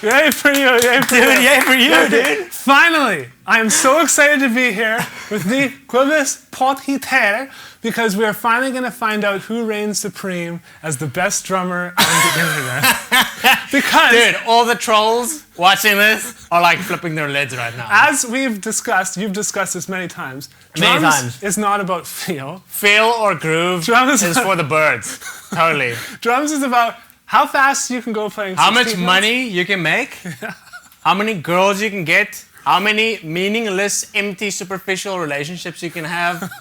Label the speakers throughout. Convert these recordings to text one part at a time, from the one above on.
Speaker 1: Yay for you, yay for you.
Speaker 2: Dude, yay for you, dude.
Speaker 1: Finally, I am so excited to be here with the Quibus Podcaster because we are finally going to find out who reigns supreme as the best drummer on the internet. Because,
Speaker 2: dude, all the trolls watching this are like flipping their lids right now.
Speaker 1: as we've discussed, you've discussed this many times, drums is not about feel.
Speaker 2: Feel or groove is for the birds. Totally.
Speaker 1: Drums is about how fast you can go playing 16
Speaker 2: How much
Speaker 1: notes.
Speaker 2: money you can make, how many girls you can get, how many meaningless, empty, superficial relationships you can have,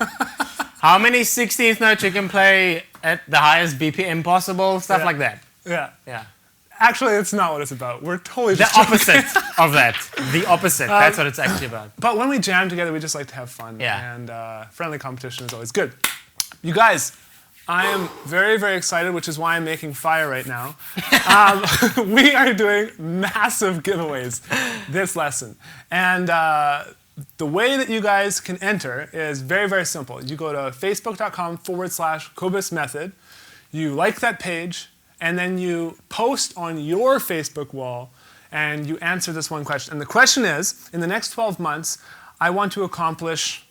Speaker 2: how many 16th notes you can play at the highest BPM possible, stuff like that.
Speaker 1: Yeah. Actually, it's not what it's about. We're totally
Speaker 2: The opposite of that. The opposite. That's what it's actually about.
Speaker 1: But when we jam together, we just like to have fun.
Speaker 2: Yeah.
Speaker 1: And friendly competition is always good. You guys, I am very, very excited, which is why I'm making fire right now. We are doing massive giveaways this lesson. And the way that you guys can enter is very, very simple. You go to facebook.com/Quibus Method. You like that page, and then you post on your Facebook wall, and you answer this one question. And the question is, in the next 12 months, I want to accomplish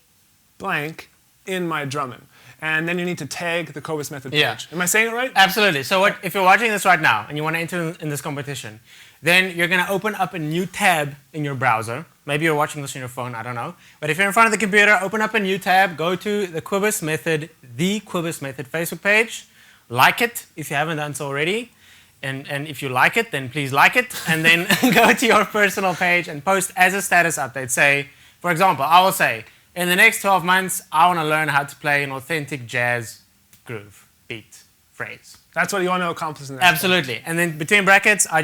Speaker 1: blank in my drumming. And then you need to tag the Quibus Method page.
Speaker 2: Yeah.
Speaker 1: Am I saying it right?
Speaker 2: Absolutely. So if you're watching this right now and you want to enter in this competition, then you're going to open up a new tab in your browser. Maybe you're watching this on your phone, I don't know. But if you're in front of the computer, open up a new tab, go to the Quibus Method Facebook page, like it if you haven't done so already. And if you like it, then please like it. And then go to your personal page and post as a status update. Say, for example, I will say, in the next 12 months, I want to learn how to play an authentic jazz groove, beat, phrase.
Speaker 1: That's what you want to accomplish in that.
Speaker 2: Absolutely. And then between brackets, I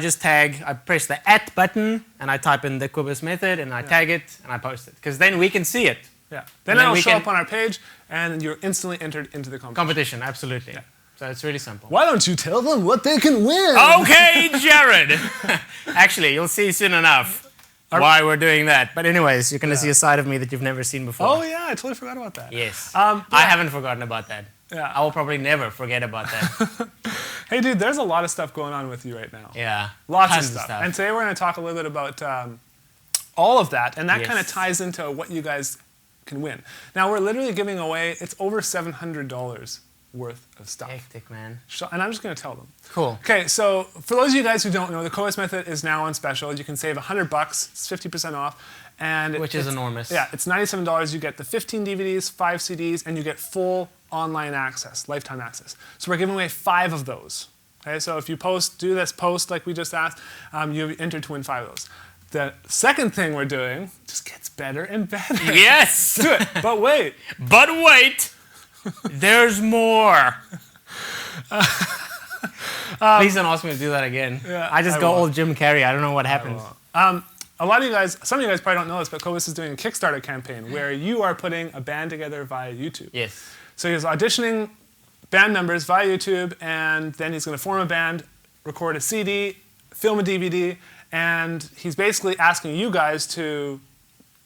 Speaker 2: press the @ button, and I type in the Quibus Method, and I tag it, and I post it. Because then we can see it.
Speaker 1: Yeah. Then it'll show up on our page, and you're instantly entered into the competition.
Speaker 2: Absolutely. Yeah. So it's really simple.
Speaker 1: Why don't you tell them what they can win?
Speaker 2: Okay, Jared. Actually, you'll see soon enough why we're doing that. But anyways, you're going to see a side of me that you've never seen before.
Speaker 1: Oh, yeah, I totally forgot about that.
Speaker 2: Yes. I haven't forgotten about that.
Speaker 1: Yeah.
Speaker 2: I will probably never forget about that.
Speaker 1: Hey, dude, there's a lot of stuff going on with you right now.
Speaker 2: Yeah.
Speaker 1: Lots of stuff. And today we're going to talk a little bit about all of that, and that kind of ties into what you guys can win. Now, we're literally giving away, it's over $700 worth of stuff.
Speaker 2: Hectic, man.
Speaker 1: And I'm just going to tell them.
Speaker 2: Cool.
Speaker 1: Okay, so for those of you guys who don't know, the Quibus Method is now on special. You can save $100. It's 50% off.
Speaker 2: Which is enormous.
Speaker 1: Yeah, it's $97. You get the 15 DVDs, 5 CDs, and you get full online access, lifetime access. So we're giving away 5 of those. Okay, so if you do this post like we just asked, you entered to win 5 of those. The second thing we're doing just gets better and better.
Speaker 2: Yes!
Speaker 1: Do it. But wait.
Speaker 2: But wait! There's more. Please don't ask me to do that again.
Speaker 1: Yeah,
Speaker 2: I just go old Jim Carrey. I don't know what happens.
Speaker 1: A lot of you guys, some of you guys probably don't know this, but Quibus is doing a Kickstarter campaign where you are putting a band together via YouTube.
Speaker 2: Yes.
Speaker 1: So he's auditioning band members via YouTube, and then he's going to form a band, record a CD, film a DVD, and he's basically asking you guys to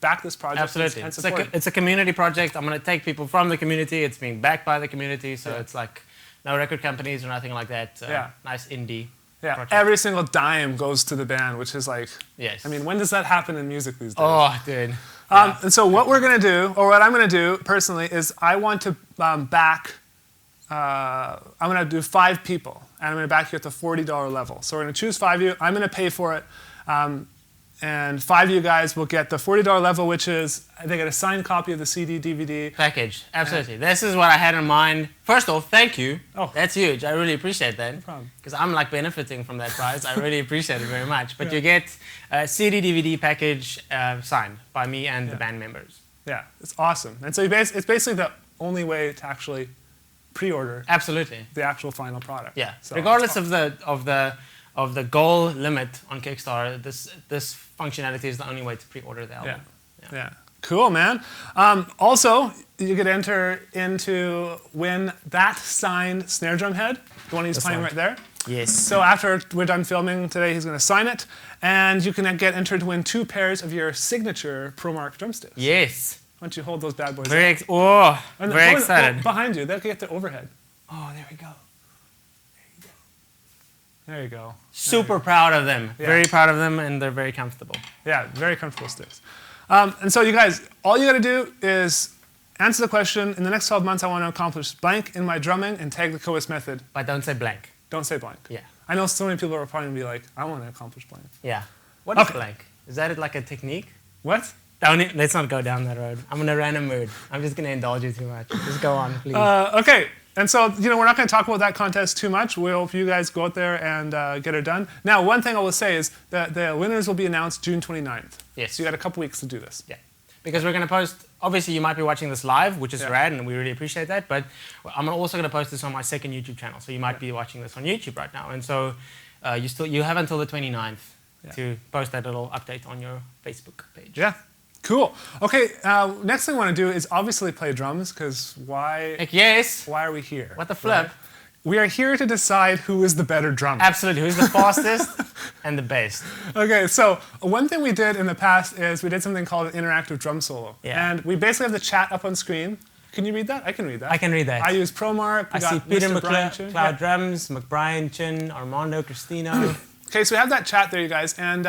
Speaker 1: back this project.
Speaker 2: Absolutely.
Speaker 1: And support it.
Speaker 2: It's a community project. I'm going to take people from the community. It's being backed by the community, so it's like no record companies or nothing like that. Nice indie project.
Speaker 1: Every single dime goes to the band, which is like,
Speaker 2: yes.
Speaker 1: I mean, when does that happen in music these days?
Speaker 2: Oh, dude.
Speaker 1: And so what we're going to do, or what I'm going to do personally, is I want to I'm going to do 5 people, and I'm going to back you at the $40 level. So we're going to choose 5 of you. I'm going to pay for it. And 5 of you guys will get the $40 level, which is, they get a signed copy of the CD, DVD.
Speaker 2: Package, absolutely. This is what I had in mind. First off, thank you.
Speaker 1: Oh.
Speaker 2: That's huge. I really appreciate that.
Speaker 1: No problem.
Speaker 2: Because I'm like benefiting from that prize. I really appreciate it very much. But you get a CD, DVD package signed by me and the band members.
Speaker 1: Yeah, it's awesome. And so it's basically the only way to actually pre-order the actual final product.
Speaker 2: Yeah,
Speaker 1: so
Speaker 2: regardless of the goal limit on Kickstarter, this functionality is the only way to pre-order the album.
Speaker 1: Yeah. Cool, man. Also, you could enter into win that signed snare drum head, the one he's playing right there.
Speaker 2: Yes.
Speaker 1: So after we're done filming today, he's going to sign it, and you can get entered to win 2 pairs of your signature ProMark drumsticks.
Speaker 2: Yes.
Speaker 1: Why don't you hold those bad boys
Speaker 2: very excited.
Speaker 1: Behind you, they'll get the overhead.
Speaker 2: Oh, there we go.
Speaker 1: There you go.
Speaker 2: Super proud of them.
Speaker 1: Yeah.
Speaker 2: Very proud of them, and they're very comfortable.
Speaker 1: Yeah, very comfortable sticks. And so you guys, all you got to do is answer the question, in the next 12 months I want to accomplish blank in my drumming and tag the COAS method.
Speaker 2: But don't say blank.
Speaker 1: Don't say blank.
Speaker 2: Yeah.
Speaker 1: I know so many people are probably going to be like, I want to accomplish blank.
Speaker 2: Yeah. What is
Speaker 1: Okay.
Speaker 2: blank? Is that like a technique?
Speaker 1: What?
Speaker 2: Let's not go down that road. I'm in a random mood. I'm just going to indulge you too much. Just go on, please.
Speaker 1: Okay. And so, we're not going to talk about that contest too much. We hope you guys go out there and get it done. Now, one thing I will say is that the winners will be announced June 29th.
Speaker 2: Yes.
Speaker 1: So you got a couple weeks to do this.
Speaker 2: Yeah. Because we're going to post, obviously you might be watching this live, which is
Speaker 1: Yeah.
Speaker 2: rad, and we really appreciate that, but I'm also going to post this on my second YouTube channel, so you might be watching this on YouTube right now. And so you have until the 29th to post that little update on your Facebook page.
Speaker 1: Yeah. Cool. Okay, next thing I want to do is obviously play drums, because why
Speaker 2: Heck yes.
Speaker 1: are we here?
Speaker 2: What the flip?
Speaker 1: Right? We are here to decide who is the better drummer.
Speaker 2: Absolutely. Who's the fastest and the best?
Speaker 1: Okay, so one thing we did in the past is we did something called an interactive drum solo.
Speaker 2: Yeah.
Speaker 1: And we basically have the chat up on screen. Can you read that? I can read that.
Speaker 2: I can read that.
Speaker 1: I use ProMark.
Speaker 2: I see Peter
Speaker 1: Mr. Brian Chin.
Speaker 2: McLeod Drums, McBrien Chin, Armando Cristino.
Speaker 1: Okay, so we have that chat there, you guys. And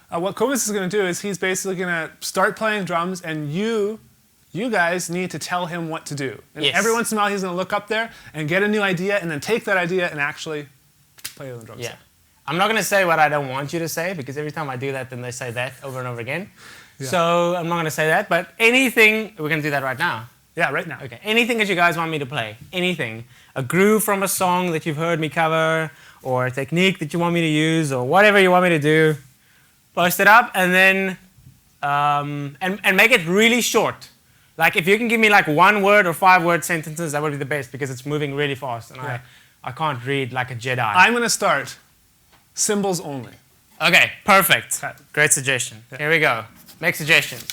Speaker 1: what Kovis is going to do is he's basically going to start playing drums, and you guys need to tell him what to do. And
Speaker 2: Yes.
Speaker 1: every once in a while, he's going to look up there and get a new idea, and then take that idea and actually play it on the drum
Speaker 2: Yeah.
Speaker 1: set.
Speaker 2: I'm not going to say what I don't want you to say, because every time I do that, then they say that over and over again. So I'm not going to say that, but anything, we're going to do that right now.
Speaker 1: Yeah, right now.
Speaker 2: Okay, anything that you guys want me to play, anything. A groove from a song that you've heard me cover, or a technique that you want me to use, or whatever you want me to do, post it up, and then, and make it really short. Like, if you can give me like 1 word or 5 word sentences, that would be the best, because it's moving really fast, and I can't read like a Jedi.
Speaker 1: I'm going to start cymbals only.
Speaker 2: Okay, perfect.
Speaker 1: Okay.
Speaker 2: Great suggestion. Here we go. Make suggestions.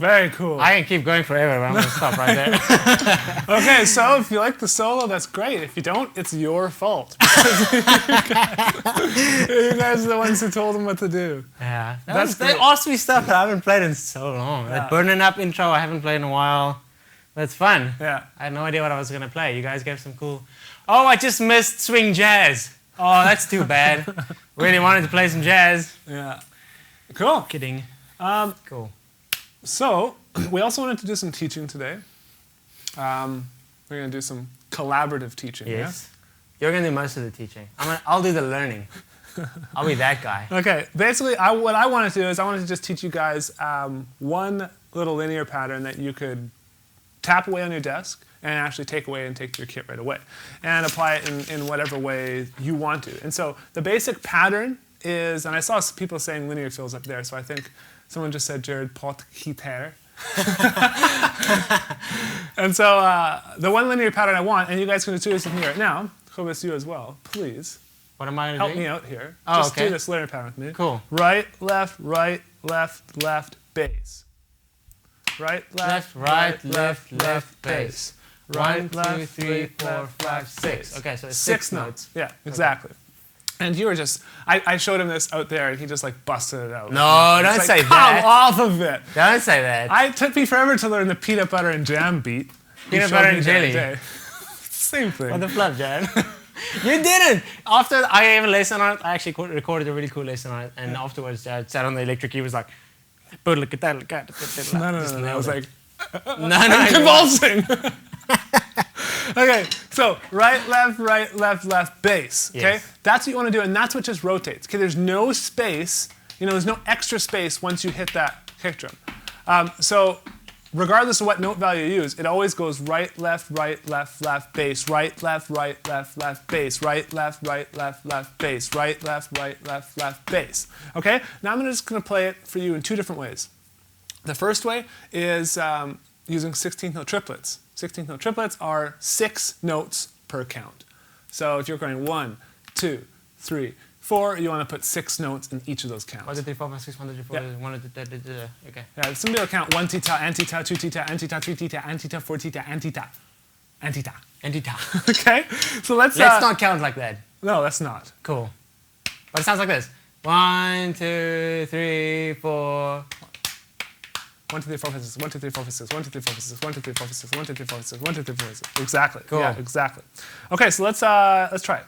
Speaker 1: Very cool.
Speaker 2: I can keep going forever, but I'm going to stop right there.
Speaker 1: Okay, so if you like the solo, that's great. If you don't, it's your fault. You guys are the ones who told them what to do.
Speaker 2: Yeah.
Speaker 1: That's
Speaker 2: They
Speaker 1: great.
Speaker 2: asked me stuff that I haven't played in so long.
Speaker 1: Yeah.
Speaker 2: That Burning Up intro I haven't played in a while. That's fun.
Speaker 1: Yeah.
Speaker 2: I had no idea what I was going to play. You guys gave some cool... Oh, I just missed swing jazz. Oh, that's too bad. Really wanted to play some jazz.
Speaker 1: Yeah. Cool.
Speaker 2: Kidding. Cool.
Speaker 1: So, we also wanted to do some teaching today. We're going to do some collaborative teaching.
Speaker 2: Yes. You're going to do most of the teaching. I'll do the learning. I'll be that guy.
Speaker 1: Yeah? Okay. Basically, what I wanted to do is I wanted to just teach you guys one little linear pattern that you could tap away on your desk and actually take away and take to your kit right away and apply it in whatever way you want to. And so the basic pattern is, and I saw people saying linear fills up there, so I think someone just said Jared pot guitar. And so the one linear pattern I want, and you guys can do this with me right now, Chobis, you as well, please.
Speaker 2: What am I going to do?
Speaker 1: Help me out here.
Speaker 2: Oh,
Speaker 1: just
Speaker 2: okay.
Speaker 1: do this linear pattern with me.
Speaker 2: Cool.
Speaker 1: Right, left, bass. Right, left, left, bass. Right,
Speaker 2: 1,
Speaker 1: left,
Speaker 2: 2, 3, 4,
Speaker 1: left,
Speaker 2: 5, 6. Okay, so it's
Speaker 1: 6
Speaker 2: 6
Speaker 1: notes. Yeah, exactly. And you were just, I showed him this out there and he just like busted it out.
Speaker 2: No,
Speaker 1: It's
Speaker 2: don't
Speaker 1: like,
Speaker 2: say
Speaker 1: come
Speaker 2: that.
Speaker 1: off of it.
Speaker 2: Don't say that.
Speaker 1: It took me forever to learn the peanut butter and jam beat. You
Speaker 2: Peanut
Speaker 1: showed
Speaker 2: butter
Speaker 1: me
Speaker 2: and
Speaker 1: the other
Speaker 2: jelly.
Speaker 1: day. Same thing.
Speaker 2: What the flip, Jared? You didn't. After I gave a lesson on it, I actually recorded a really cool lesson on it, and afterwards Jared sat on the electric. He was like,
Speaker 1: No,
Speaker 2: no.
Speaker 1: I was like,
Speaker 2: No,
Speaker 1: I'm convulsing. Okay, so right, left, bass. Okay,
Speaker 2: Yes.
Speaker 1: that's what you want to do, and that's what just rotates. Okay, there's no space. There's no extra space once you hit that kick drum. So regardless of what note value you use, it always goes right, left, bass, right, left, bass, right, left, bass, right, left, bass. Okay, now I'm just going to play it for you in two different ways. The first way is using 16th note triplets. 16th note triplets are 6 notes per count. So if you're going 1, 2, 3, 4, you want to put 6 notes in each of those counts.
Speaker 2: 1, 2, 3, 4, 5, 6, 1, 2, 3, 4,
Speaker 1: Yeah.
Speaker 2: 1, 2, 3, 4, okay.
Speaker 1: Yeah, somebody will count 1 tita, antita, 2 tita, antita, 3 tita, antita, 4 tita, antita. Antita.
Speaker 2: Antita.
Speaker 1: Okay? So let's
Speaker 2: not count like that.
Speaker 1: No, let's not.
Speaker 2: Cool. But it sounds like this. 1, 2, 3, 4.
Speaker 1: 1, 2, 3, 4, 5, 6, 1, 2, 3, 4, 5, 6, 1, 2, 3, 4, 5, 6, 1, 2, 3, 4, 5, 6, 1, 2, 3, 4, 5, 6, 1, 2, 3, 4, 5, 6. Exactly.
Speaker 2: Cool.
Speaker 1: Yeah, exactly. Okay, so let's try it.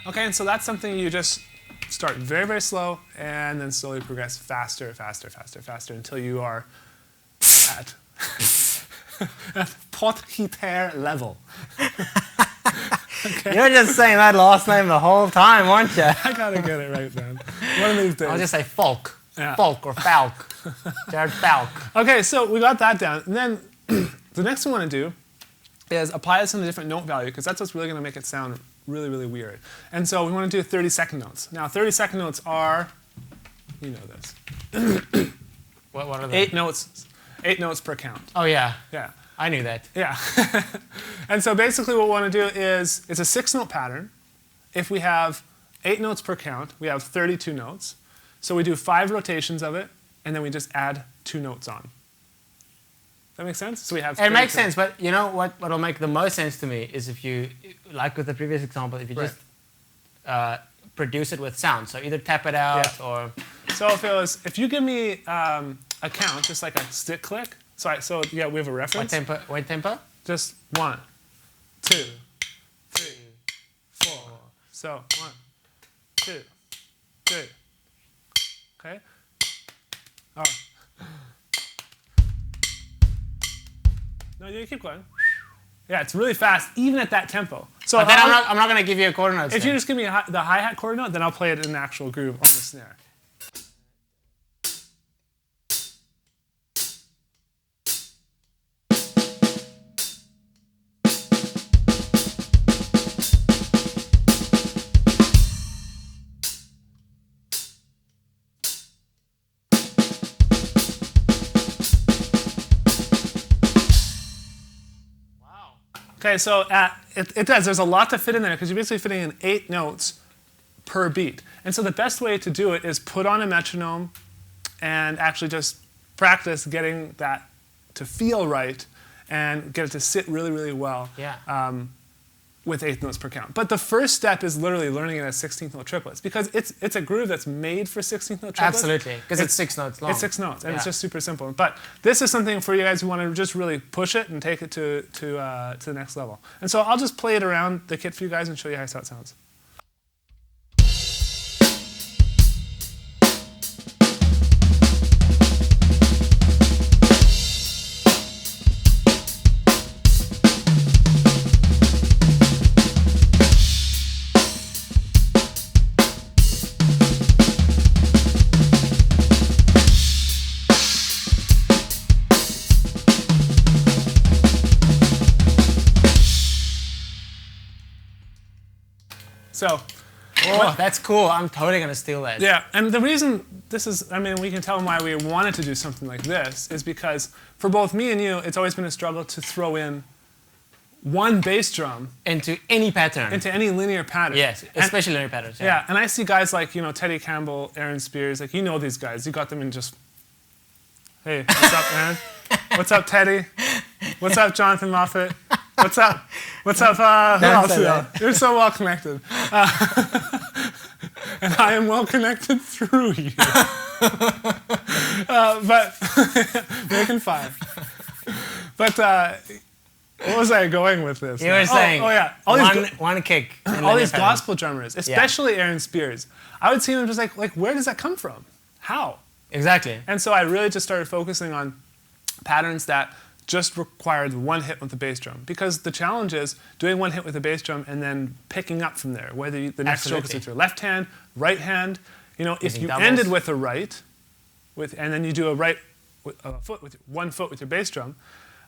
Speaker 1: Okay, and so that's something you just start very, very slow and then slowly progress faster until you are at pot guitar level. Okay.
Speaker 2: You're just saying that last name the whole time, aren't you?
Speaker 1: I gotta get it right, man. One of these days.
Speaker 2: I'll just say Falk.
Speaker 1: Yeah.
Speaker 2: Falk or Falk. Jared Falk.
Speaker 1: Okay, so we got that down. And then the next thing we want to do is apply this in a different note value, because that's what's really going to make it sound really, really weird. And so we want to do 30-second notes. Now, 30-second notes are, you know this,
Speaker 2: What are they?
Speaker 1: 8 notes per count.
Speaker 2: Oh, yeah.
Speaker 1: Yeah.
Speaker 2: I knew that.
Speaker 1: Yeah. And so basically what we want to do is, it's a 6-note pattern. If we have 8 notes per count, we have 32 notes. So we do 5 rotations of it, and then we just add 2 notes on. That makes sense? So we have.
Speaker 2: It makes sense, but you know what'll make the most sense to me is if you, like with the previous example, if you just produce it with sound. So either tap it out or.
Speaker 1: So if you give me a count, just like a stick click. So yeah, we have a reference.
Speaker 2: What tempo?
Speaker 1: Just 1, 2, 3, 4. So 1, 2, 3. Okay. All right. No, you keep going. Yeah, it's really fast, even at that tempo. So
Speaker 2: But then I'm not going to give you a quarter note.
Speaker 1: If you just give me the hi-hat quarter note, then I'll play it in the actual groove on the snare. Okay, so it does. There's a lot to fit in there because you're basically fitting in 8 notes per beat. And so the best way to do it is put on a metronome and actually just practice getting that to feel right and get it to sit really, really well.
Speaker 2: Yeah.
Speaker 1: With 8 notes per count. But the first step is literally learning it as 16th note triplets because it's a groove that's made for 16th note triplets.
Speaker 2: Absolutely, because it's 6 notes long.
Speaker 1: It's 6 notes, and it's just super simple. But this is something for you guys who want to just really push it and take it to the next level. And so I'll just play it around the kit for you guys and show you how it sounds. So,
Speaker 2: oh, that's cool. I'm totally going to steal that.
Speaker 1: Yeah, and the reason this is, I mean, we can tell why we wanted to do something like this is because for both me and you, it's always been a struggle to throw in one bass drum
Speaker 2: into any pattern.
Speaker 1: Into any linear pattern.
Speaker 2: Yes, especially linear patterns.
Speaker 1: Yeah, and I see guys like, Teddy Campbell, Aaron Spears, like, these guys. You got them in just, hey, what's up, Aaron? What's up, Teddy? What's up, Jonathan Moffat? What's up? What's up? Who else? You're so well connected. And I am well connected through you. But making fire. But what was I going with this?
Speaker 2: You were saying one kick.
Speaker 1: All these gospel drummers, especially Aaron Spears, I would see them just like, where does that come from? How?
Speaker 2: Exactly.
Speaker 1: And so I really just started focusing on patterns that just required one hit with the bass drum. Because the challenge is doing one hit with the bass drum and then picking up from there, whether the next stroke is with your left hand, right hand. If you ended with a right, and then you do a right foot with one foot with your bass drum,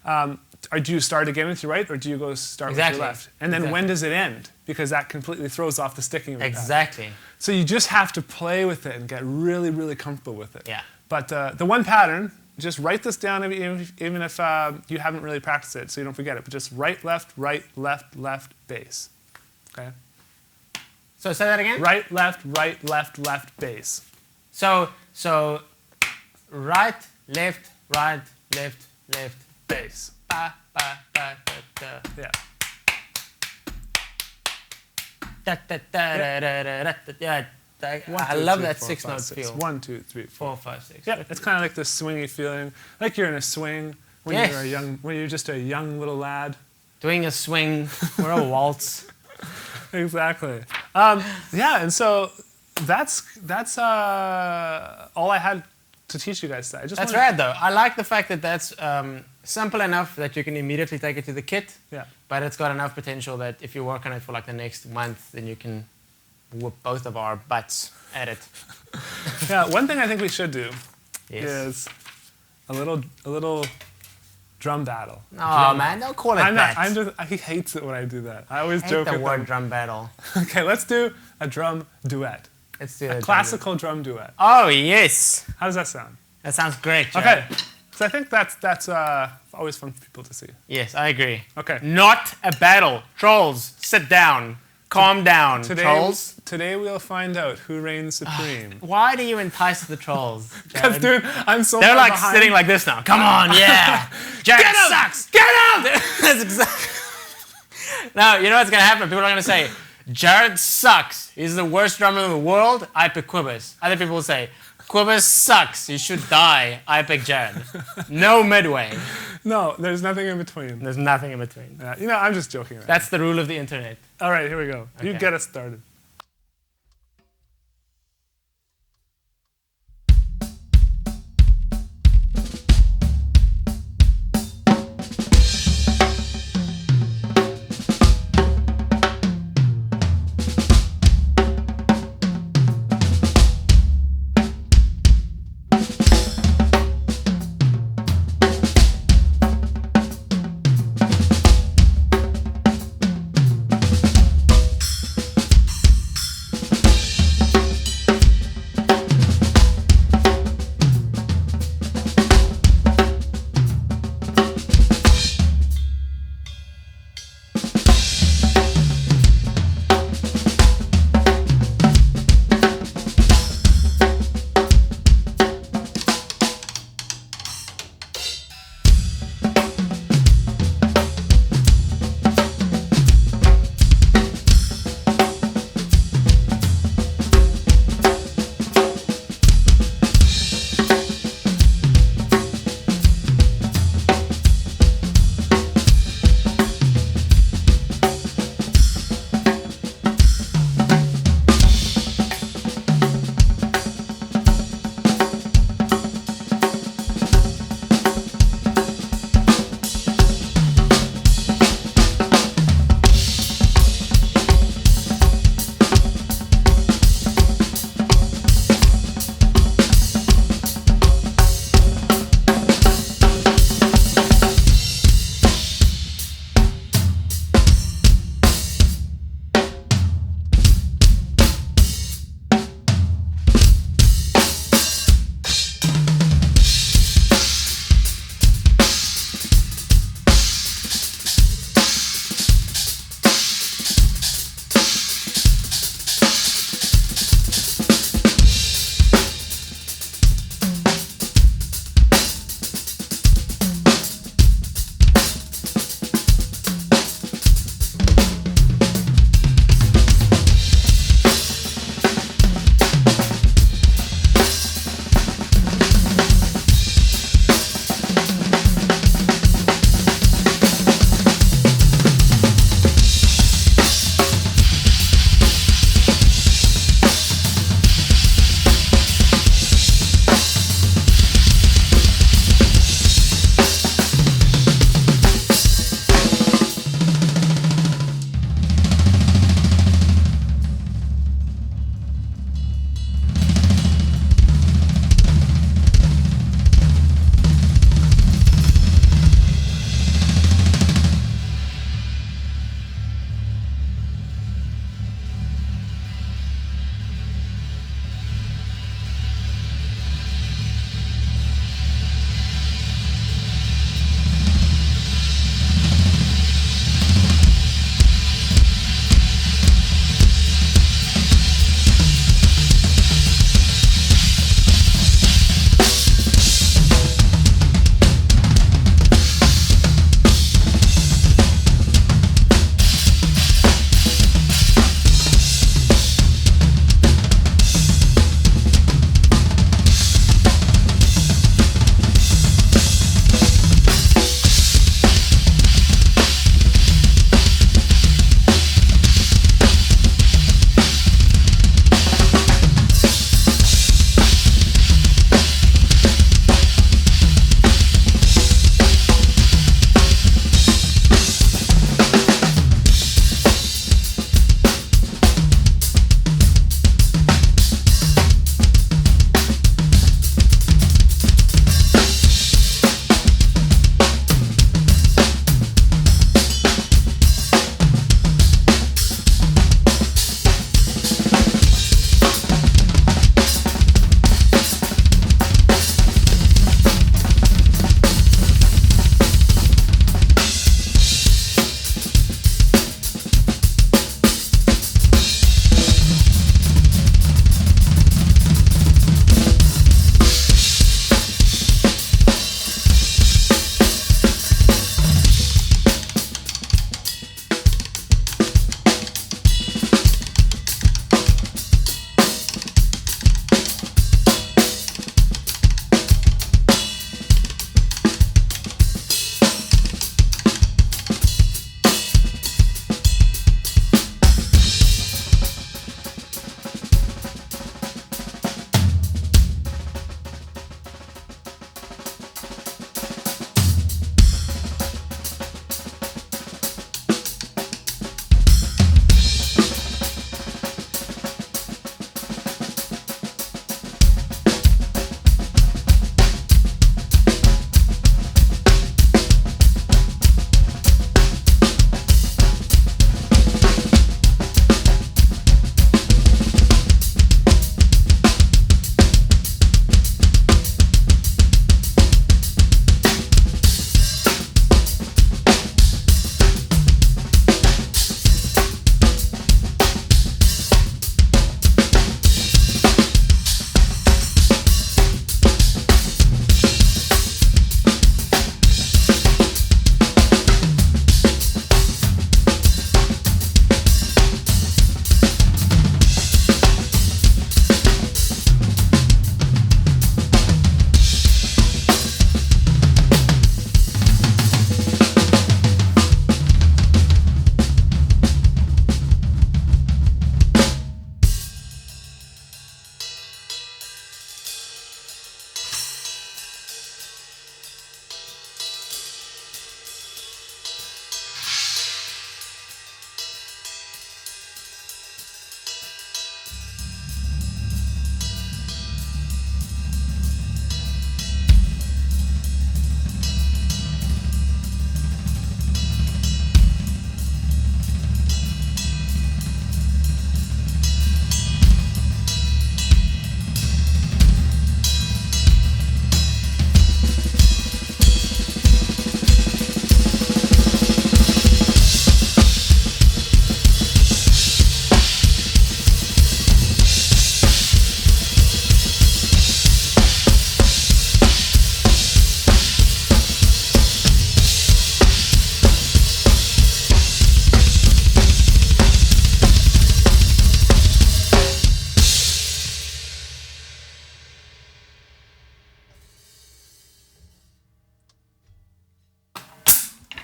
Speaker 1: or do you start again with your right, or do you go start with your left? And then when does it end? Because that completely throws off the sticking of the pattern. So you just have to play with it and get really, really comfortable with it.
Speaker 2: Yeah.
Speaker 1: But the one pattern, just write this down even if you haven't really practiced it, so you don't forget it. But just right, left, bass. Okay?
Speaker 2: So say that again?
Speaker 1: Right, left, left, bass.
Speaker 2: So right, left,
Speaker 1: bass.
Speaker 2: Ba, ba, ba, da, da.
Speaker 1: Yeah.
Speaker 2: Da, da, da, da, da, da, da, da. I love that 6-note feel.
Speaker 1: 1, 2, 3,
Speaker 2: 4, 5, 6.
Speaker 1: Yeah, it's kind of like this swingy feeling, like you're in a swing when you're just a young little lad.
Speaker 2: Doing a swing or a waltz.
Speaker 1: Exactly. And so that's all I had to teach you guys today.
Speaker 2: That's rad, though. I like the fact that that's simple enough that you can immediately take it to the kit.
Speaker 1: Yeah.
Speaker 2: But it's got enough potential that if you work on it for like the next month, then you can whoop both of our butts at it.
Speaker 1: Yeah. One thing I think we should do is a little drum battle.
Speaker 2: Oh man, don't call it that.
Speaker 1: He hates it when I do that. I always joke
Speaker 2: the word
Speaker 1: him.
Speaker 2: Drum battle.
Speaker 1: Okay, let's do a drum duet.
Speaker 2: Let's do
Speaker 1: a classical drum duet.
Speaker 2: Oh yes.
Speaker 1: How does that sound?
Speaker 2: That sounds great, Joe.
Speaker 1: Okay. So I think that's always fun for people to see.
Speaker 2: Yes, I agree.
Speaker 1: Okay.
Speaker 2: Not a battle. Trolls, sit down. Calm down, trolls.
Speaker 1: Today we'll find out who reigns supreme.
Speaker 2: Why do you entice the trolls?
Speaker 1: Because, dude, I'm so
Speaker 2: They're
Speaker 1: far
Speaker 2: like
Speaker 1: behind.
Speaker 2: sitting like this now. Come on, yeah. Jared sucks. Get out! That's exactly. Now, you know what's going to happen? People are going to say, Jared sucks. He's the worst drummer in the world. I pick Quibbers. Other people will say, Quibbers sucks. You should die. I pick Jared. No midway.
Speaker 1: No, there's nothing in between.
Speaker 2: There's nothing in between.
Speaker 1: I'm just joking. Right?
Speaker 2: That's the rule of the internet.
Speaker 1: All right, here we go. Okay. You get us started.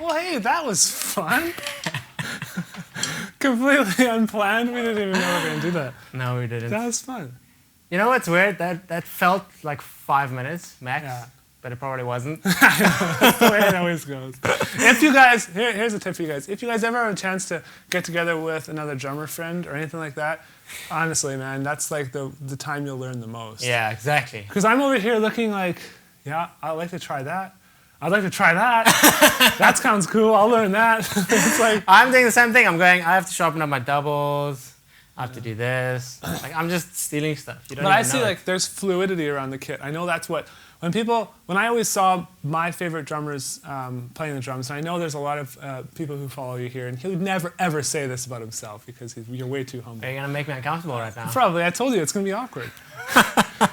Speaker 1: Well, hey, that was fun. Completely unplanned. We didn't even know we were going to do that.
Speaker 2: No, we didn't.
Speaker 1: That was fun.
Speaker 2: You know what's weird? That felt like 5 minutes max,
Speaker 1: Yeah.
Speaker 2: but it probably wasn't.
Speaker 1: That's the way it always goes. If you guys, here's a tip for you guys. If you guys ever have a chance to get together with another drummer friend or anything like that, honestly, man, that's like the time you'll learn the most.
Speaker 2: Yeah, exactly.
Speaker 1: Because I'm over here looking like, yeah, I'd like to try that. I'd like to try that. That sounds cool. I'll learn that. It's like
Speaker 2: I'm doing the same thing. I'm going, I have to sharpen up my doubles. I have to do this. Like, I'm just stealing stuff. You don't
Speaker 1: But
Speaker 2: even
Speaker 1: I see
Speaker 2: know it.
Speaker 1: like there's fluidity around the kit. I know that's what when I always saw my favorite drummers playing the drums, and I know there's a lot of people who follow you here, and he would never ever say this about himself because you're way too humble.
Speaker 2: Are you going to make me uncomfortable right now?
Speaker 1: Probably. I told you it's going to be awkward.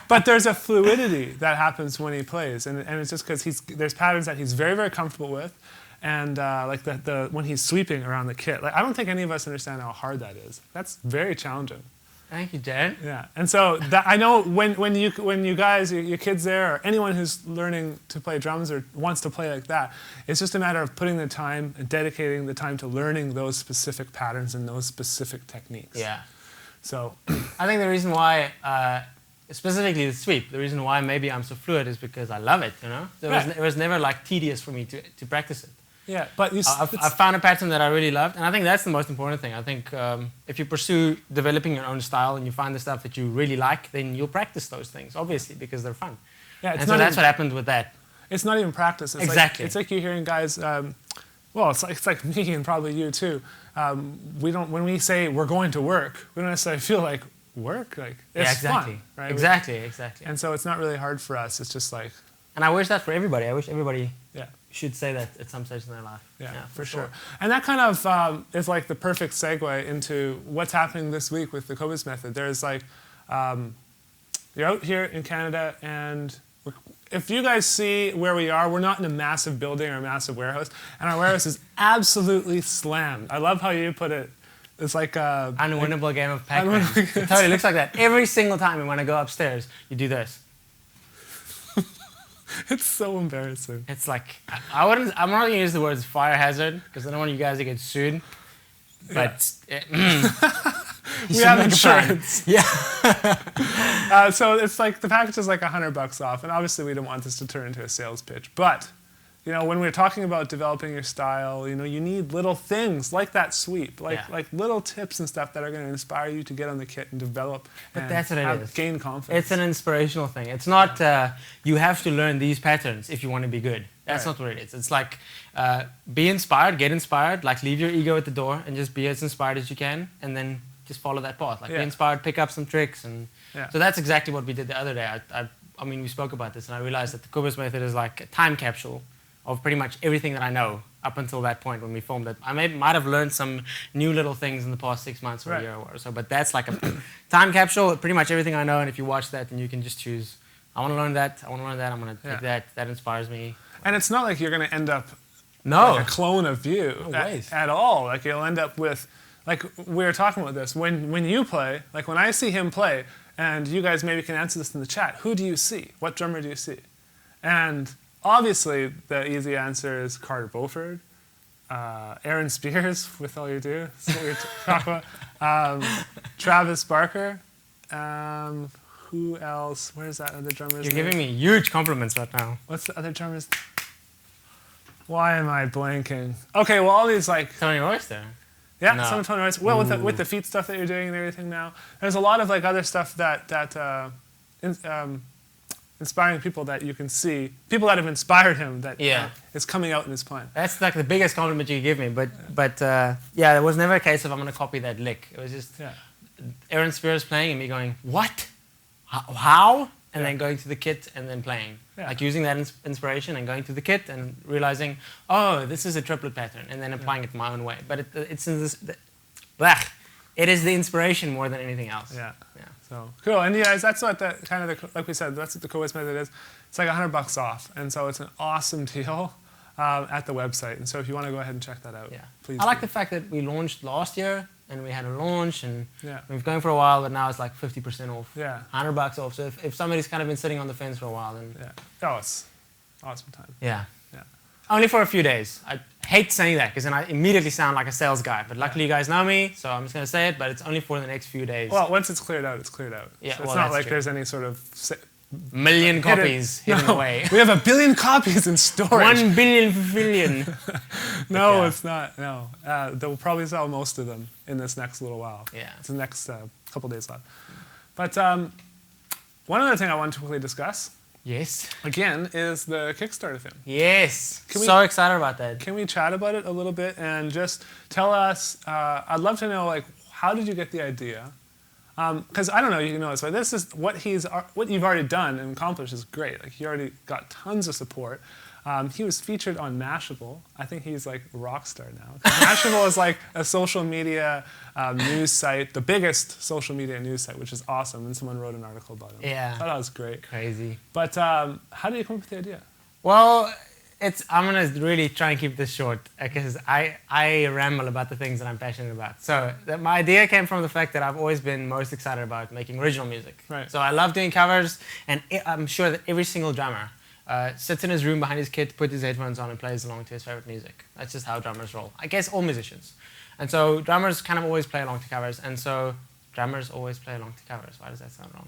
Speaker 1: But there's a fluidity that happens when he plays, and it's just because there's patterns that he's very, very comfortable with, and like when he's sweeping around the kit. Like, I don't think any of us understand how hard that is. That's very challenging.
Speaker 2: Thank you, Jared.
Speaker 1: Yeah, and so I know when you guys, your kids there, or anyone who's learning to play drums or wants to play like that, it's just a matter of putting the time and dedicating the time to learning those specific patterns and those specific techniques.
Speaker 2: Yeah.
Speaker 1: So
Speaker 2: I think the reason why, specifically the sweep, the reason why maybe I'm so fluid is because I love it, you know? It was never like tedious for me to practice it.
Speaker 1: yeah, but
Speaker 2: I found a pattern that I really loved, and I think that's the most important thing. I think if you pursue developing your own style and you find the stuff that you really like, then you'll practice those things, obviously, because they're fun.
Speaker 1: yeah,
Speaker 2: And so that's what happened with that.
Speaker 1: It's not even practice. It's
Speaker 2: Exactly.
Speaker 1: It's like you're hearing guys. Well, it's like me and probably you too. When we say we're going to work, we don't necessarily feel like work. Like it's
Speaker 2: Yeah, exactly.
Speaker 1: fun, right?
Speaker 2: Exactly.
Speaker 1: And so it's not really hard for us. It's just like
Speaker 2: And I wish that for everybody. I wish everybody
Speaker 1: yeah.
Speaker 2: should say that at some stage in their life.
Speaker 1: Yeah, for sure. And that kind of is like the perfect segue into what's happening this week with the Cobus method. There's like, you're out here in Canada, and if you guys see where we are, we're not in a massive building or a massive warehouse, and our warehouse is absolutely slammed. I love how you put it. It's like a
Speaker 2: Unwinnable game of Pac-Man. It totally looks like that. Every single time when I go upstairs, you do this.
Speaker 1: It's so embarrassing.
Speaker 2: It's like, I'm not going to use the words fire hazard because I don't want you guys to get sued. But
Speaker 1: We have insurance.
Speaker 2: Yeah.
Speaker 1: So it's like the package is like $100 off, and obviously we don't want this to turn into a sales pitch. But you know, when we're talking about developing your style, you know, you need little things like that sweep, like little tips and stuff that are going to inspire you to get on the kit and develop.
Speaker 2: But
Speaker 1: and
Speaker 2: that's what it is.
Speaker 1: Gain confidence.
Speaker 2: It's an inspirational thing. It's not you have to learn these patterns if you want to be good. That's
Speaker 1: Right.
Speaker 2: not what it is. It's like be inspired, get inspired, like leave your ego at the door and just be as inspired as you can, and then just follow that path. Like be inspired, pick up some tricks, and so that's exactly what we did the other day. I mean, we spoke about this, and I realized that the Cobus method is like a time capsule of pretty much everything that I know up until that point when we filmed it. I might have learned some new little things in the past 6 months or a year or so, but that's like a time capsule of pretty much everything I know, and if you watch that, then you can just choose, I want to learn that, I want to learn that, I'm going to take that inspires me.
Speaker 1: And it's not like you're going to end up
Speaker 2: like
Speaker 1: a clone of you at all. Like you'll end up with, like we were talking about this, when you play, like when I see him play, and you guys maybe can answer this in the chat, who do you see? What drummer do you see? And obviously, the easy answer is Carter Beauford, Aaron Spears, with All You Do, that's what we were talking about, Travis Barker, who else? Where's that other drummer's
Speaker 2: You're
Speaker 1: name?
Speaker 2: giving me huge compliments right now.
Speaker 1: What's the other drummer's? Why am I blanking? Okay, well, all these like...
Speaker 2: Tony Royster.
Speaker 1: Yeah,
Speaker 2: No.
Speaker 1: some Tony Royster. Well, with the feet stuff that you're doing and everything now, there's a lot of like other stuff that inspiring people that you can see, people that have inspired him that is coming out in his playing.
Speaker 2: That's like the biggest compliment you could give me, but it was never a case of I'm going to copy that lick. It was just Aaron Spears playing and me going, what? How? And then going to the kit and then playing. Like using that inspiration and going to the kit and realizing, oh, this is a triplet pattern, and then applying it my own way. But it's in this, it is the inspiration more than anything else.
Speaker 1: Yeah. So cool. And yeah, that's what like we said, that's what the Cobus method is. It's like $100 off, and so it's an awesome deal at the website. And so if you want to go ahead and check that out, please.
Speaker 2: I like the fact that we launched last year. And we had a launch, and
Speaker 1: we've
Speaker 2: been going for a while, but now it's like 50% off.
Speaker 1: Yeah.
Speaker 2: $100 off. So if somebody's kind of been sitting on the fence for a while, then
Speaker 1: oh, it's awesome time.
Speaker 2: Yeah. Only for a few days. I hate saying that because then I immediately sound like a sales guy. But luckily you guys know me, so I'm just going to say it, but it's only for the next few days.
Speaker 1: Well, once it's cleared out, it's cleared out.
Speaker 2: Yeah,
Speaker 1: so it's
Speaker 2: well,
Speaker 1: not
Speaker 2: that's
Speaker 1: like
Speaker 2: true.
Speaker 1: there's any sort of
Speaker 2: Million copies hidden away.
Speaker 1: We have 1 billion copies in storage.
Speaker 2: 1 billion.
Speaker 1: No,
Speaker 2: Yeah.
Speaker 1: it's not. No, they'll probably sell most of them in this next little while.
Speaker 2: Yeah.
Speaker 1: It's the next couple days left. But one other thing I wanted to quickly discuss,
Speaker 2: Yes.
Speaker 1: again, is the Kickstarter thing.
Speaker 2: Yes.
Speaker 1: Can we-
Speaker 2: So excited about that.
Speaker 1: Can we chat about it a little bit and just tell us? I'd love to know, like, how did you get the idea? Because I don't know, you know this, but this is what you've already done and accomplished is great. Like, he already got tons of support. He was featured on Mashable. I think he's like a rock star now. 'Cause Mashable is like a social media news site, the biggest social media news site, which is awesome. And someone wrote an article about him.
Speaker 2: Yeah.
Speaker 1: I thought that was great.
Speaker 2: Crazy.
Speaker 1: But how did you come up with the idea?
Speaker 2: Well, I'm gonna really try and keep this short because I ramble about the things that I'm passionate about. So my idea came from the fact that I've always been most excited about making original music.
Speaker 1: Right.
Speaker 2: So I love doing covers, and I'm sure that every single drummer sits in his room behind his kit, puts his headphones on, and plays along to his favorite music. That's just how drummers roll. I guess all musicians. And so drummers kind of always play along to covers, and so drummers always play along to covers. Why does that sound wrong?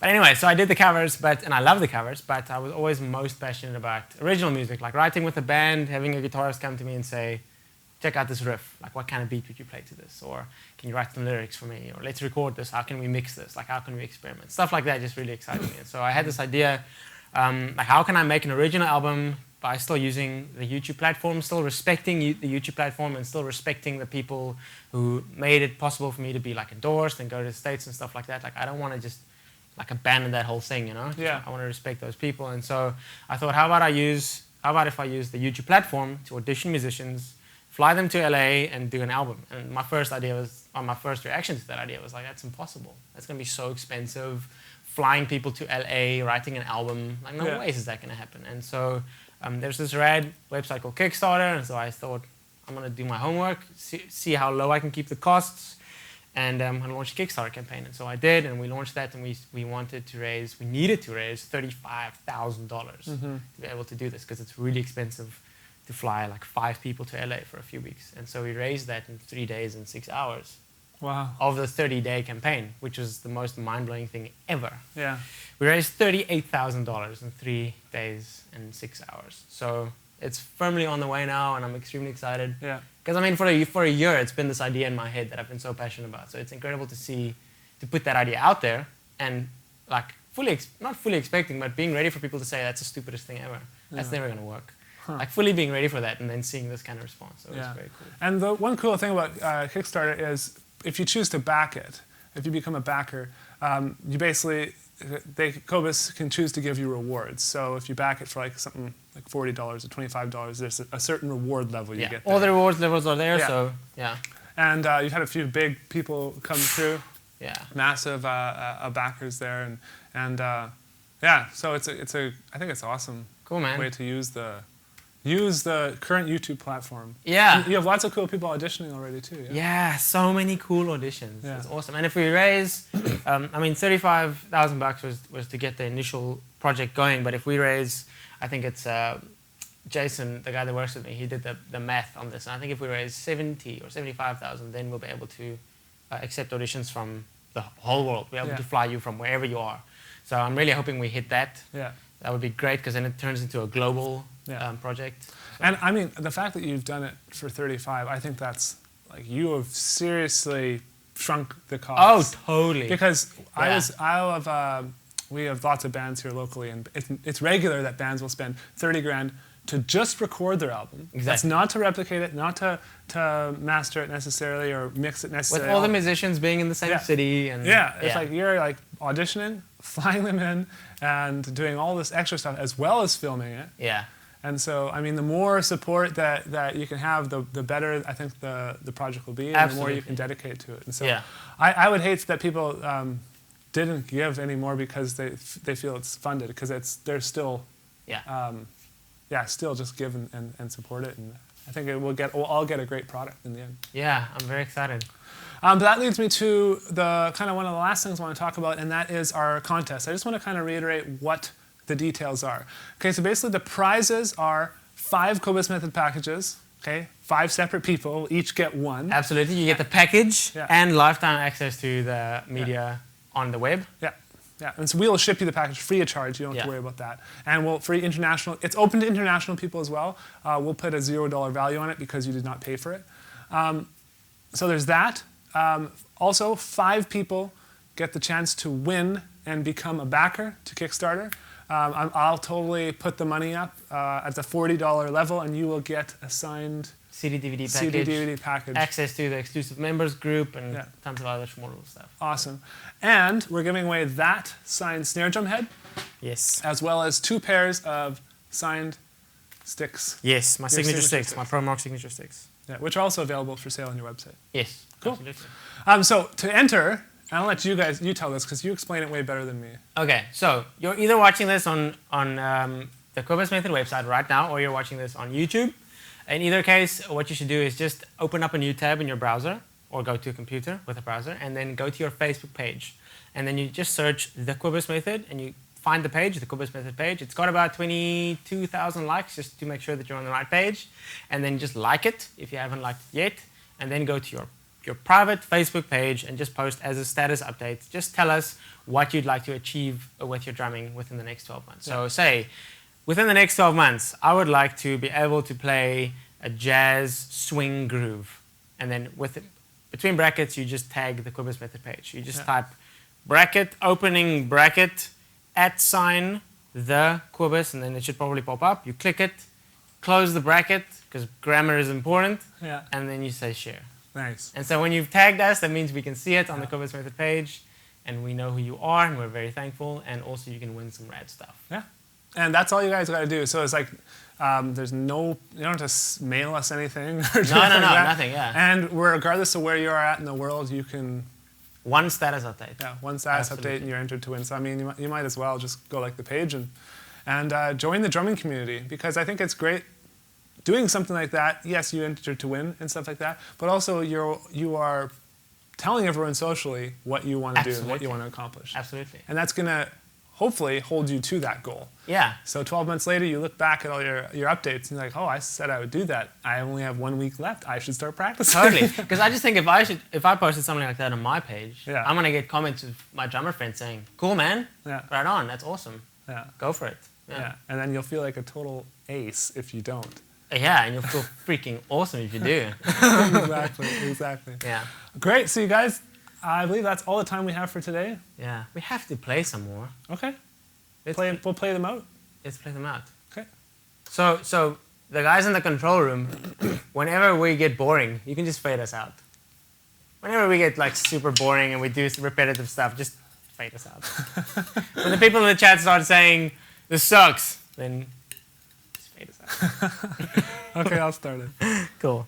Speaker 2: But anyway, so I did the covers, and I love the covers, but I was always most passionate about original music, like writing with a band, having a guitarist come to me and say, check out this riff, like what kind of beat would you play to this? Or can you write some lyrics for me? Or let's record this, how can we mix this? Like how can we experiment? Stuff like that just really excited me. And so I had this idea, like how can I make an original album by still using the YouTube platform, still respecting the YouTube platform and still respecting the people who made it possible for me to be like endorsed and go to the States and stuff like that. Like I don't want to just like abandon that whole thing, you know?
Speaker 1: Yeah.
Speaker 2: I want to respect those people. And so I thought, how about if I use the YouTube platform to audition musicians, fly them to LA and do an album? And my first reaction to that idea was like, that's impossible. That's going to be so expensive. Flying people to LA, writing an album, like no ways is that going to happen. And so there's this rad website called Kickstarter, and so I thought I'm going to do my homework, see how low I can keep the costs, and I'm going to launch a Kickstarter campaign. And so I did, and we launched that, and we needed to raise $35,000 to be able to do this, because it's really expensive to fly like 5 people to LA for a few weeks. And so we raised that in 3 days and 6 hours.
Speaker 1: Wow.
Speaker 2: Of the 30-day campaign, which was the most mind-blowing thing ever.
Speaker 1: Yeah.
Speaker 2: We raised $38,000 in 3 days and 6 hours. So it's firmly on the way now, and I'm extremely excited.
Speaker 1: Yeah.
Speaker 2: Because I mean, for a year, it's been this idea in my head that I've been so passionate about. So it's incredible to put that idea out there, and like not fully expecting, but being ready for people to say that's the stupidest thing ever. That's never going to work. Like fully being ready for that, and then seeing this kind of response. So it's very cool.
Speaker 1: And the one cool thing about Kickstarter is, if you choose to back it, if you become a backer, you basically, Cobus can choose to give you rewards. So if you back it for like something like $40 or $25, there's a certain reward level you get there.
Speaker 2: All the rewards levels are there, so yeah.
Speaker 1: And you've had a few big people come through.
Speaker 2: Yeah.
Speaker 1: Massive backers there, and so I think it's awesome.
Speaker 2: Cool, man.
Speaker 1: Way to use the current YouTube platform.
Speaker 2: Yeah.
Speaker 1: You have lots of cool people auditioning already too.
Speaker 2: Yeah, so many cool auditions.
Speaker 1: Yeah.
Speaker 2: It's awesome. And if we raise, $35,000 was to get the initial project going. But if we raise, I think it's Jason, the guy that works with me, he did the math on this. And I think if we raise 70 or 75,000, then we'll be able to accept auditions from the whole world. We'll be able to fly you from wherever you are. So I'm really hoping we hit that.
Speaker 1: Yeah.
Speaker 2: That would be great, because then it turns into a global project. So.
Speaker 1: And I mean, the fact that you've done it for 35, I think that's like, you have seriously shrunk the cost.
Speaker 2: Oh, totally.
Speaker 1: Because we have lots of bands here locally, and it's regular that bands will spend 30 grand to just record their album.
Speaker 2: Exactly.
Speaker 1: That's not to replicate it, not to master it necessarily or mix it necessarily.
Speaker 2: With all the musicians being in the same city. And
Speaker 1: it's like you're like auditioning, flying them in, and doing all this extra stuff as well as filming it.
Speaker 2: Yeah.
Speaker 1: And so, I mean, the more support that you can have, the better I think the project will be, and
Speaker 2: Absolutely.
Speaker 1: the more you can dedicate to it. And so,
Speaker 2: Yeah.
Speaker 1: I would hate that people didn't give anymore because they feel it's funded, because they're still still just give and support it, and I think we'll all get a great product in the end.
Speaker 2: Yeah, I'm very excited.
Speaker 1: But that leads me to the kind of one of the last things I want to talk about, and that is our contest. I just want to kind of reiterate what the details are. Okay, so basically the prizes are 5 Cobus Method packages Okay, 5 separate people each get one.
Speaker 2: Absolutely. You get the package
Speaker 1: Yeah.
Speaker 2: and lifetime access to the media on the web.
Speaker 1: Yeah, yeah. And so we'll ship you the package free of charge. You don't have to worry about that. And we'll free international. It's open to international people as well. We'll put a $0 value on it because you did not pay for it. So there's that. Also, 5 people get the chance to win and become a backer to Kickstarter. I'll totally put the money up at the $40 level, and you will get a signed
Speaker 2: CD-DVD package. Access to the exclusive members group and tons of other small stuff.
Speaker 1: Awesome. And we're giving away that signed snare drum head.
Speaker 2: Yes.
Speaker 1: As well as 2 pairs of signed sticks.
Speaker 2: Yes, my signature sticks, my Pro Mark signature sticks.
Speaker 1: Yeah, which are also available for sale on your website.
Speaker 2: Yes,
Speaker 1: cool.
Speaker 2: Absolutely.
Speaker 1: So to enter, I'll let you tell this because you explain it way better than me.
Speaker 2: Okay, so you're either watching this on the Quibus Method website right now, or you're watching this on YouTube. In either case, what you should do is just open up a new tab in your browser, or go to a computer with a browser, and then go to your Facebook page. And then you just search the Quibus Method, and you find the page, the Quibus Method page. It's got about 22,000 likes, just to make sure that you're on the right page. And then just like it, if you haven't liked it yet. And then go to your private Facebook page and just post as a status update. Just tell us what you'd like to achieve with your drumming within the next 12 months. So say, within the next 12 months, I would like to be able to play a jazz swing groove. And then between brackets, you just tag the Quibus Method page. You just type bracket, opening bracket, @ the Quibus, and then it should probably pop up. You click it, close the bracket, because grammar is important, and then you say share.
Speaker 1: Nice.
Speaker 2: And so when you've tagged us, that means we can see it on the Quibus Method page, and we know who you are, and we're very thankful, and also you can win some rad stuff.
Speaker 1: Yeah. And that's all you guys got to do. So it's like, you don't have to mail us anything. Or
Speaker 2: nothing, yeah.
Speaker 1: And regardless of where you are at in the world, you can...
Speaker 2: One status update.
Speaker 1: Yeah, one status update, and you're entered to win. So I mean, you might as well just go like the page and join the drumming community, because I think it's great doing something like that. Yes, you entered to win and stuff like that, but also you are telling everyone socially what you want to do and what you want to accomplish.
Speaker 2: Absolutely.
Speaker 1: And that's gonna hopefully hold you to that goal.
Speaker 2: Yeah.
Speaker 1: So 12 months later, you look back at all your updates and you're like, oh, I said I would do that. I only have 1 week left. I should start practicing.
Speaker 2: Totally. Because I just think if I posted something like that on my page,
Speaker 1: Yeah.
Speaker 2: I'm gonna get comments of my drummer friends saying, "Cool, man.
Speaker 1: Yeah.
Speaker 2: Right on. That's awesome.
Speaker 1: Yeah.
Speaker 2: Go for it."
Speaker 1: Yeah. And then you'll feel like a total ace if you don't.
Speaker 2: Yeah, and you'll feel freaking awesome if you do.
Speaker 1: Exactly.
Speaker 2: Yeah.
Speaker 1: Great. So you guys, I believe that's all the time we have for today.
Speaker 2: Yeah. We have to play some more.
Speaker 1: Okay. We'll play them out.
Speaker 2: Let's play them out.
Speaker 1: Okay.
Speaker 2: So the guys in the control room, whenever we get boring, you can just fade us out. Whenever we get like super boring and we do repetitive stuff, just fade us out. When the people in the chat start saying, "This sucks," then just fade us out.
Speaker 1: Okay, I'll start it.
Speaker 2: Cool.